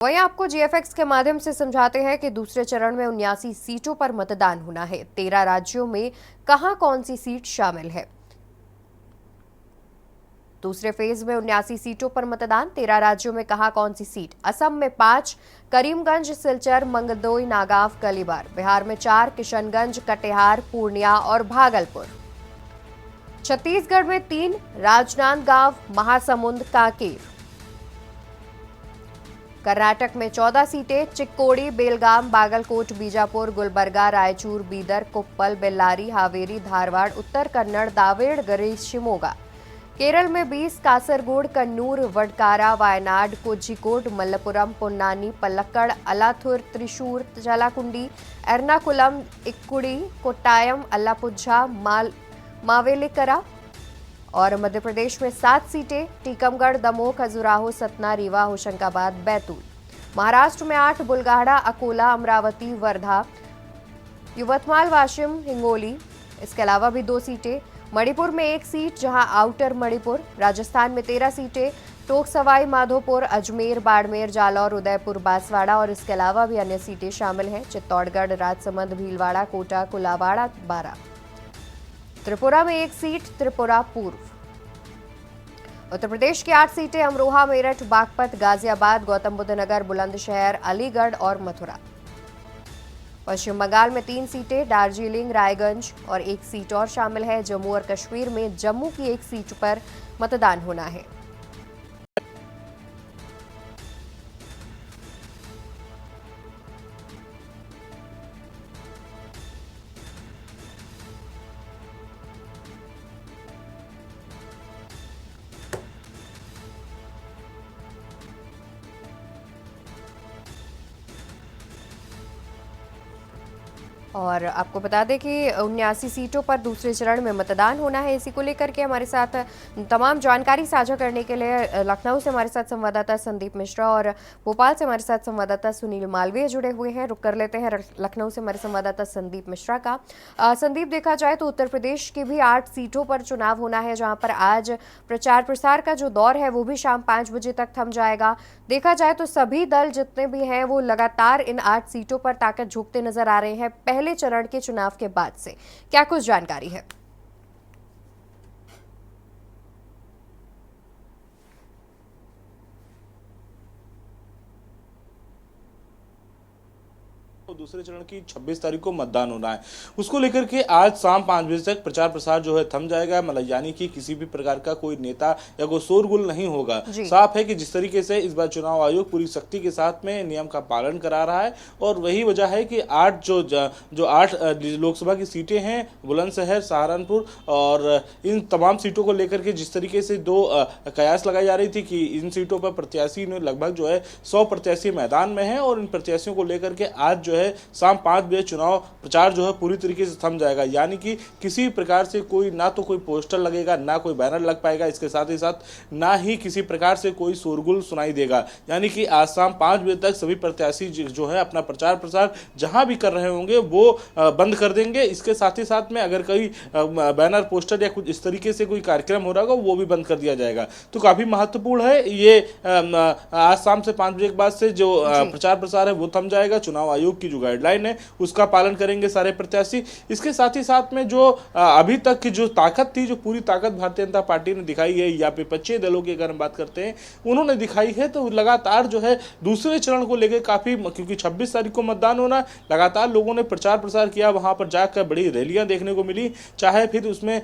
वहीं आपको जीएफएक्स के माध्यम से समझाते हैं कि दूसरे चरण में 79 सीटों पर मतदान होना है। 13 राज्यों में कहां कौन सी सीट शामिल है। दूसरे फेज में 79 सीटों पर मतदान, 13 राज्यों में कहां कौन सी सीट। असम में 5, करीमगंज, सिलचर, मंगदोई, नागाव, कलीबार। बिहार में 4, किशनगंज, कटिहार, पूर्णिया और भागलपुर। छत्तीसगढ़ में 3, राजनांदगांव, महासमुंद, कांकेर। कर्नाटक में 14 सीटें, चिक्कोड़ी, बेलगाम, बागलकोट, बीजापुर, गुलबर्गा, रायचूर, बीदर, कोप्पल, बेल्लारी, हावेरी, धारवाड़, उत्तर कन्नड़, दावेड़गरे, शिमोगा। केरल में 20, कासरगोड, कन्नूर, वडकारा, वायनाड, कोझिकोड, मल्लपुरम, पोन्नानी, पलक्कड़, अलाथुर, त्रिशूर, चलाकुंडी, एर्नाकुलम, इक्कुड़ी, कोट्टायम, अल्लापुझा, मावेलिकरा। और मध्य प्रदेश में 7 सीटें, टीकमगढ़, दमोह, खजुराहो, सतना, रीवा, होशंगाबाद, बैतूल। महाराष्ट्र में 8, बुलगाड़ा, अकोला, अमरावती, वर्धा, युवतमाल, वाशिम, हिंगोली। इसके अलावा भी 2 सीटें। मणिपुर में 1 सीट, जहां आउटर मणिपुर। राजस्थान में 13 सीटें, टोंक, सवाई माधोपुर, अजमेर, बाड़मेर, जालौर, उदयपुर, बांसवाड़ा और इसके अलावा भी अन्य सीटें शामिल हैं। चित्तौड़गढ़, राजसमंद, भीलवाड़ा, कोटा, कुलावाड़ा, 12। त्रिपुरा में 1 सीट, त्रिपुरा पूर्व। उत्तर प्रदेश की 8 सीटें, अमरोहा, मेरठ, बागपत, गाजियाबाद, गौतम बुद्ध नगर, बुलंदशहर, अलीगढ़ और मथुरा। पश्चिम बंगाल में 3 सीटें, दार्जिलिंग, रायगंज और 1 सीट और शामिल है। जम्मू और कश्मीर में जम्मू की 1 सीट पर मतदान होना है। और आपको बता दें कि 79 सीटों पर दूसरे चरण में मतदान होना है। इसी को लेकर के हमारे साथ तमाम जानकारी साझा करने के लिए लखनऊ से हमारे साथ संवाददाता संदीप मिश्रा और भोपाल से हमारे साथ संवाददाता सुनील मालवीय जुड़े हुए हैं। रुक कर लेते हैं लखनऊ से हमारे संवाददाता संदीप मिश्रा का। संदीप, देखा जाए तो उत्तर प्रदेश की भी 8 सीटों पर चुनाव होना है, जहाँ पर आज प्रचार प्रसार का जो दौर है वो भी शाम 5 बजे तक थम जाएगा। देखा जाए तो सभी दल जितने भी हैं वो लगातार इन 8 सीटों पर ताकत झोंकते नजर आ रहे हैं पहले चरण के चुनाव के बाद से। क्या कुछ जानकारी है? दूसरे चरण की 26 तारीख को मतदान होना है, उसको लेकर के आज शाम 5 बजे तक प्रचार प्रसार जो है थम जाएगा। मतलब यानी कि किसी भी प्रकार का कोई नेता या कोई शोरगुल नहीं होगा। साफ है कि जिस तरीके से इस बार चुनाव आयोग पूरी सख्ती के साथ में नियम का पालन करा रहा है और वही वजह है कि 8 लोकसभा की सीटें हैं, बुलंदशहर, सहारनपुर और इन तमाम सीटों को लेकर के जिस तरीके से 2 कयास लगाई जा रही थी कि इन सीटों पर प्रत्याशी ने लगभग जो है 100 प्रत्याशी मैदान में हैं और इन प्रत्याशियों को लेकर के आज जो है शाम 5 बजे चुनाव प्रचार जो है पूरी तरीके से थम जाएगा। यानी कि किसी प्रकार से कोई ना तो कोई पोस्टर लगेगा, ना कोई बैनर लग पाएगा, इसके साथ ही साथ ना ही किसी प्रकार से कोई शोरगुल सुनाई देगा। यानी कि आज शाम 5 बजे तक सभी प्रत्याशी जो है अपना प्रचार प्रसार जहां भी कर रहे होंगे वो बंद कर देंगे। इसके साथ ही साथ में अगर कोई बैनर, पोस्टर या कुछ इस तरीके से कोई कार्यक्रम हो रहा होगा वो भी बंद कर दिया जाएगा। तो काफी महत्वपूर्ण है ये। आज शाम से 5 बजे के बाद से जो प्रचार प्रसार है वो थम जाएगा। चुनाव आयोग की जो गाइडलाइन है उसका पालन करेंगे सारे प्रत्याशी। इसके साथ ही साथ में जो अभी तक की जो ताकत थी, जो पूरी ताकत भारतीय जनता पार्टी ने दिखाई है या विपक्षी दलों की अगर हम बात करते हैं उन्होंने दिखाई है, तो लगातार जो है दूसरे चरण को लेकर काफी, क्योंकि 26 तारीख को मतदान होना, लगातार लोगों ने प्रचार प्रसार किया। वहां पर जाकर बड़ी रैलियां देखने को मिली, चाहे फिर उसमें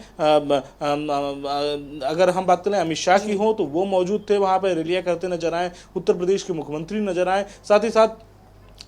अगर हम बात करें अमित शाह की हो तो वो मौजूद थे, वहां पर रैलियां करते नजर आए। उत्तर प्रदेश के मुख्यमंत्री नजर आए, साथ ही साथ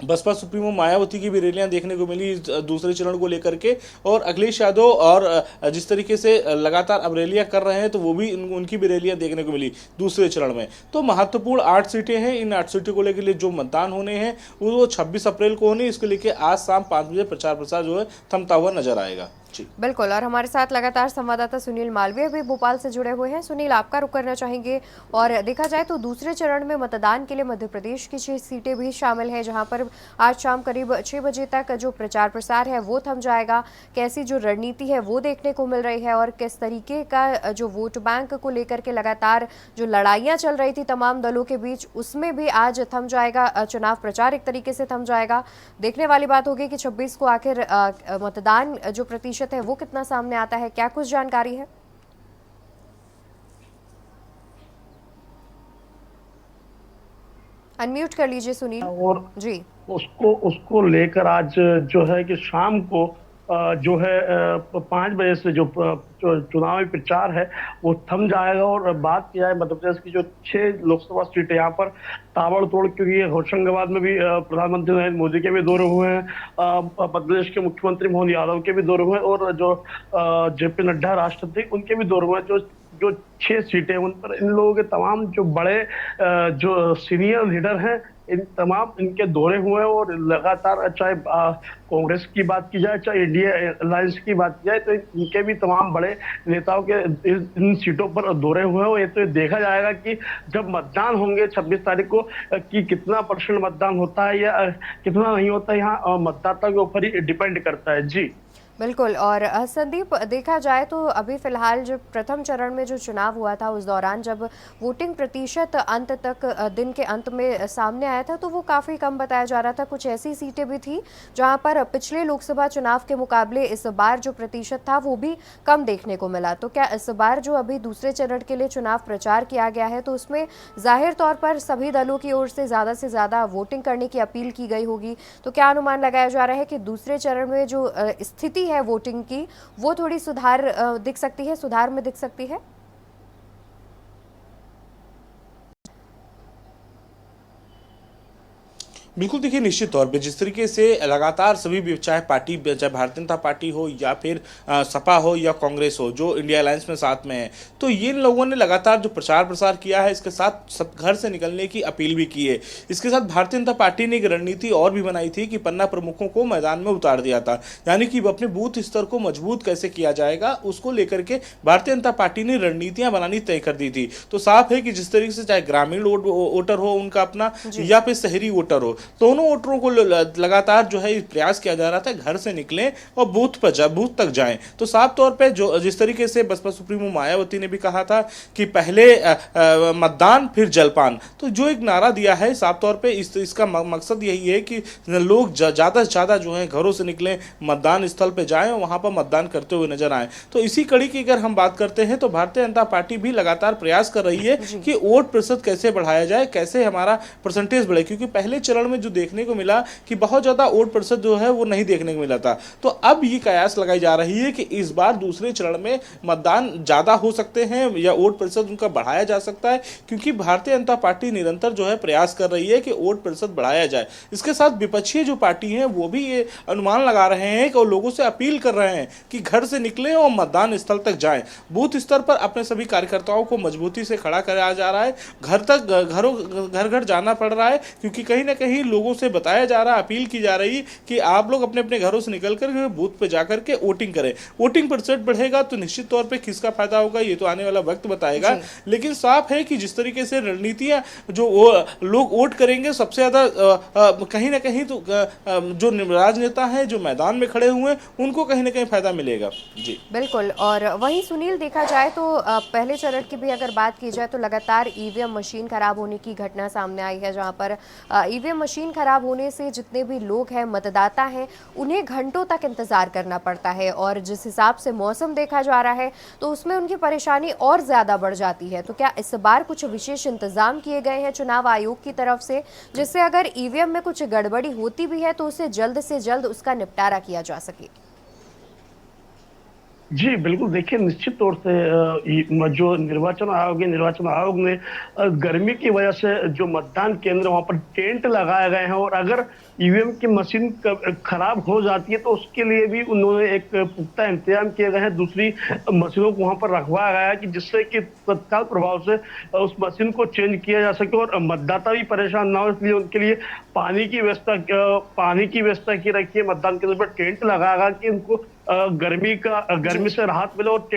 बसपा सुप्रीमो मायावती की भी रैलियां देखने को मिली दूसरे चरण को लेकर के। और अखिलेश यादव और जिस तरीके से लगातार अब रैलियां कर रहे हैं तो वो भी उनकी भी रैलियां देखने को मिली दूसरे चरण में। तो महत्वपूर्ण 8 सीटें हैं। इन 8 सीटों को लेकर जो मतदान होने हैं वो 26 अप्रैल को होने, इसको लेकर आज शाम 5 बजे प्रचार प्रसार जो है थमता हुआ नजर आएगा। जी। बिल्कुल, और हमारे साथ लगातार संवाददाता सुनील मालवीय भी भोपाल से जुड़े हुए हैं। सुनील, आपका रुख करना चाहेंगे। और देखा जाए तो दूसरे चरण में मतदान के लिए मध्य प्रदेश की 6 सीटें भी शामिल हैं, जहां पर आज शाम करीब 6 बजे तक जो प्रचार प्रसार है वो थम जाएगा। कैसी जो रणनीति है वो देखने को मिल रही है, और किस तरीके का जो वोट बैंक को लेकर के लगातार जो लड़ाइयाँ चल रही थी तमाम दलों के बीच, उसमें भी आज थम जाएगा। चुनाव प्रचार एक तरीके से थम जाएगा। देखने वाली बात होगी कि 26 को आखिर मतदान जो प्रतिशत है वो कितना सामने आता है। क्या कुछ जानकारी है? अनम्यूट कर लीजिए सुनील और जी। उसको उसको लेकर आज जो है कि शाम को जो है 5 बजे से जो चुनावी प्रचार है वो थम जाएगा। और बात की जाए मध्य प्रदेश की जो 6 लोकसभा सीटें यहाँ पर ताबड़तोड़, क्योंकि होशंगाबाद में भी प्रधानमंत्री नरेंद्र मोदी के भी दौरे हुए हैं, मध्य प्रदेश के मुख्यमंत्री मोहन यादव के भी दौरे हुए हैं, और जो जेपी नड्डा राष्ट्रपति उनके भी दौरे हुए हैं। जो जो 6 सीटें उन पर इन लोगों के तमाम जो बड़े जो सीनियर लीडर हैं, इन तमाम इनके दौरे हुए हैं। और लगातार चाहे कांग्रेस की बात की जाए, चाहे इंडिया अलायंस की बात की जाए, तो इनके भी तमाम बड़े नेताओं के इन सीटों पर दौरे हुए हैं। और ये तो देखा जाएगा कि जब मतदान होंगे 26 तारीख को कि कितना % मतदान होता है या कितना नहीं होता है, यहाँ मतदाता के ऊपर ही डिपेंड करता है। जी बिल्कुल। और संदीप, देखा जाए तो अभी फिलहाल जो प्रथम चरण में जो चुनाव हुआ था उस दौरान जब वोटिंग प्रतिशत अंत तक दिन के अंत में सामने आया था तो वो काफ़ी कम बताया जा रहा था। कुछ ऐसी सीटें भी थी जहां पर पिछले लोकसभा चुनाव के मुकाबले इस बार जो प्रतिशत था वो भी कम देखने को मिला। तो क्या इस बार जो अभी दूसरे चरण के लिए चुनाव प्रचार किया गया है तो उसमें जाहिर तौर पर सभी दलों की ओर से ज़्यादा वोटिंग करने की अपील की गई होगी, तो क्या अनुमान लगाया जा रहा है कि दूसरे चरण में जो स्थिति है वोटिंग की वो थोड़ी सुधार दिख सकती है, सुधार में दिख सकती है? बिल्कुल, देखिए निश्चित तौर पे जिस तरीके से लगातार सभी भी चाहे पार्टी, चाहे भारतीय जनता पार्टी हो या फिर सपा हो या कांग्रेस हो, जो इंडिया अलायंस में साथ में है, तो ये लोगों ने लगातार जो प्रचार प्रसार किया है, इसके साथ सब घर से निकलने की अपील भी की है। इसके साथ भारतीय जनता पार्टी ने एक रणनीति और भी बनाई थी कि पन्ना प्रमुखों को मैदान में उतार दिया था, यानी कि अपने बूथ स्तर को मजबूत कैसे किया जाएगा उसको लेकर के भारतीय जनता पार्टी ने रणनीतियां बनानी तय कर दी थी। तो साफ है कि जिस तरीके से चाहे ग्रामीण वोटर हो उनका अपना या फिर शहरी वोटर हो, दोनों वोटरों को लगातार जो है प्रयास किया जा रहा था घर से निकलें और बूथ तक जाएं। तो साफ तौर पे जो जिस तरीके से बसपा सुप्रीमो मायावती ने भी कहा था कि पहले मतदान फिर जलपान, तो जो एक नारा दिया है साफ तौर पे इसका मकसद यही है कि लोग ज़्यादा से ज़्यादा जो है घरों से निकलें, मतदान स्थल पे जाएं और वहाँ पर मतदान करते हुए नजर आए। तो इसी कड़ी की अगर हम बात करते हैं तो भारतीय जनता पार्टी भी लगातार प्रयास कर रही है कि वोट प्रतिशत कैसे बढ़ाया जाए, कैसे हमारा परसेंटेज बढ़े, क्योंकि पहले चरण में जो देखने को मिला कि बहुत ज्यादा वोट प्रतिशत जो है वो नहीं देखने को मिला था। तो अब ये कयास लगाई जा रही है कि इस बार दूसरे चरण में मतदान ज्यादा हो सकते हैं या वोट प्रतिशत उनका बढ़ाया जा सकता है, क्योंकि भारतीय जनता पार्टी निरंतर जो है प्रयास कर रही है कि वोट प्रतिशत बढ़ाया जाए। इसके साथ विपक्षी जो पार्टी है वो भी ये अनुमान लगा रहे हैं कि लोगों से अपील कर रहे हैं कि घर से निकलें और मतदान स्थल तक जाएं। बूथ स्तर पर अपने सभी कार्यकर्ताओं को मजबूती से खड़ा कराया जा रहा है, घर घर जाना पड़ रहा है, क्योंकि कहीं ना कहीं लोगों से बताया जा रहा है, अपील की जा रही कि आप लोग अपने अपने घरों से निकल कर बूथ पे जाकर के वोटिंग करें। वोटिंग प्रतिशत बढ़ेगा तो निश्चित तौर पे किसका फायदा होगा ये तो आने वाला वक्त बताएगा, लेकिन साफ है कि जिस तरीके से रणनीतियां जो लोग वोट करेंगे सबसे ज्यादा कहीं ना कहीं तो जो राजनेता हैं जो मैदान में खड़े हुए उनको कहीं ना कहीं फायदा मिलेगा। जी बिल्कुल। और वहीं सुनील, देखा जाए तो पहले चरण की भी अगर बात की जाए तो लगातार ईवीएम मशीन खराब होने की घटना सामने आई है, जहां पर ईवीएम मशीन खराब होने से जितने भी लोग हैं, मतदाता हैं, उन्हें घंटों तक इंतजार करना पड़ता है। और जिस हिसाब से मौसम देखा जा रहा है तो उसमें उनकी परेशानी और ज्यादा बढ़ जाती है। तो क्या इस बार कुछ विशेष इंतजाम किए गए हैं चुनाव आयोग की तरफ से, जिससे अगर ईवीएम में कुछ गड़बड़ी होती भी है तो उसे जल्द से जल्द उसका निपटारा किया जा सके? जी बिल्कुल, देखिए निश्चित तौर से जो निर्वाचन आयोग ने गर्मी की वजह से जो मतदान केंद्र वहां पर टेंट लगाए गए हैं, और अगर ईवीएम की मशीन खराब हो जाती है तो उसके लिए भी उन्होंने एक पुख्ता इंतजाम किए गए हैं। दूसरी मशीनों को वहां पर रखवाया गया है कि जिससे कि तत्काल प्रभाव से उस मशीन को चेंज किया जा सके और मतदाता भी परेशान ना हो। इसलिए उनके लिए पानी की व्यवस्था की रखी है। मतदान केंद्र पर टेंट लगाया गया कि उनको गर्मी से राहत मिले, और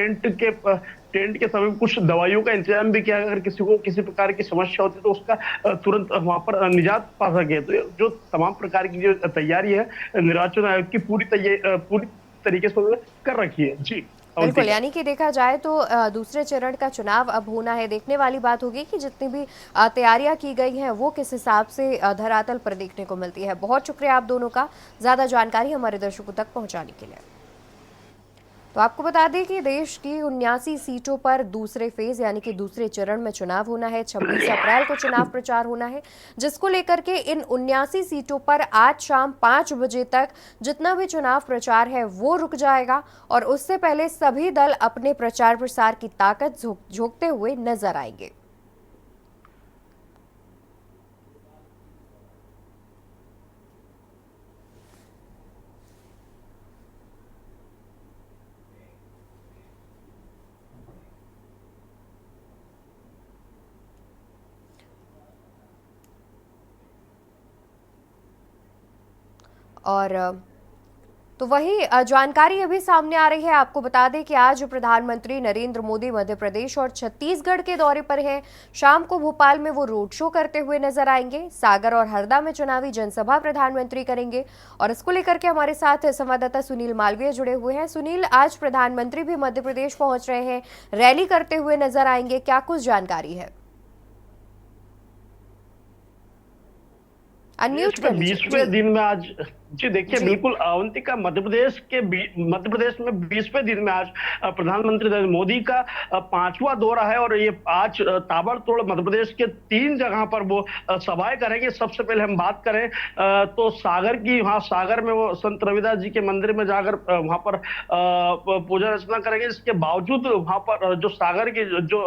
टेंट के समय कुछ दवाइयों का इंतजाम भी किया, अगर किसी को किसी प्रकार की समस्या होती है तो उसका तुरंत वहां पर निजात पा सके। तो जो तमाम प्रकार की जो तैयारी है निर्वाचन आयोग की पूरी तरीके से उन्होंने कर रखी है। जी बिल्कुल, यानी कि देखा जाए तो दूसरे चरण का चुनाव अब होना है। देखने वाली बात होगी कि जितनी भी तैयारियां की गई हैं वो किस हिसाब से धरातल पर देखने को मिलती है। बहुत शुक्रिया आप दोनों का ज्यादा जानकारी हमारे दर्शकों तक पहुंचाने के लिए। तो आपको बता दें कि देश की 79 सीटों पर दूसरे फेज यानी कि दूसरे चरण में चुनाव होना है। 26 अप्रैल को चुनाव प्रचार होना है, जिसको लेकर के इन 79 सीटों पर आज शाम 5 बजे तक जितना भी चुनाव प्रचार है वो रुक जाएगा और उससे पहले सभी दल अपने प्रचार प्रसार की ताकत झोंकते हुए नजर आएंगे। और तो वही जानकारी अभी सामने आ रही है। आपको बता दें कि आज प्रधानमंत्री नरेंद्र मोदी मध्य प्रदेश और छत्तीसगढ़ के दौरे पर हैं। शाम को भोपाल में वो रोड शो करते हुए नजर आएंगे। सागर और हरदा में चुनावी जनसभा प्रधानमंत्री करेंगे और इसको लेकर के हमारे साथ संवाददाता सुनील मालवीय जुड़े हुए हैं। सुनील, आज प्रधानमंत्री भी मध्य प्रदेश पहुंच रहे हैं, रैली करते हुए नजर आएंगे, क्या कुछ जानकारी है? अनम्यूट कर लीजिए। 20वें दिन में आज जी देखिए, बिल्कुल अवंतिका, मध्य प्रदेश में 20वें दिन में आज प्रधानमंत्री नरेंद्र मोदी का 5वां दौरा है और ये आज ताबड़तोड़ मध्य प्रदेश के 3 जगह पर वो सभाएं करेंगे। सबसे पहले हम बात करें तो सागर की, वहां सागर में वो संत रविदास जी के मंदिर में जाकर वहां पर पूजा अर्चना करेंगे। इसके बावजूद वहां पर जो सागर के जो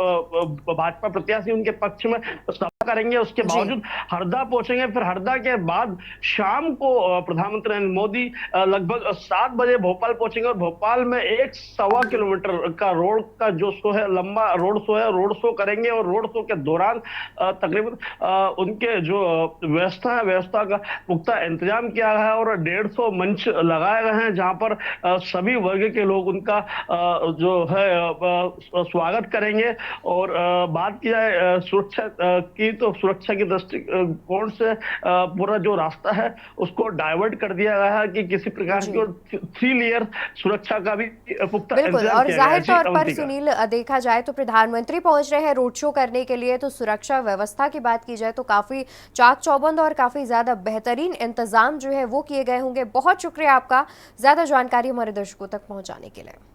भाजपा प्रत्याशी उनके पक्ष में सभा करेंगे। उसके बावजूद हरदा पहुंचेंगे। फिर हरदा के बाद शाम को प्रधानमंत्री नरेंद्र मोदी लगभग 7 बजे भोपाल पहुंचेंगे और भोपाल में 1.25 किलोमीटर का रोड का जो शो है, लंबा रोड शो है, रोड शो करेंगे। और रोड शो के दौरान तकरीबन उनके जो व्यवस्था का पुख्ता इंतजाम किया गया है और 150 मंच लगाए गए हैं जहां पर सभी वर्ग के लोग उनका जो है स्वागत करेंगे। और बात की जाए सुरक्षा की, तो सुरक्षा की दृष्टिकोण से पूरा जो रास्ता है उसको डाइवर्ट कर दिया गया है कि किसी प्रकार की 3 लेयर सुरक्षा का भी पुख्ता इंतजाम और किया जाहिर गया है। तौर पर सुनील, देखा जाए तो प्रधानमंत्री पहुंच रहे हैं रोड शो करने के लिए, तो सुरक्षा व्यवस्था की बात की जाए तो काफी चाक चौबंद और काफी ज्यादा बेहतरीन इंतजाम जो है वो किए गए होंगे। बहुत शुक्रिया आपका ज्यादा जानकारी हमारे दर्शकों तक पहुंचाने के लिए।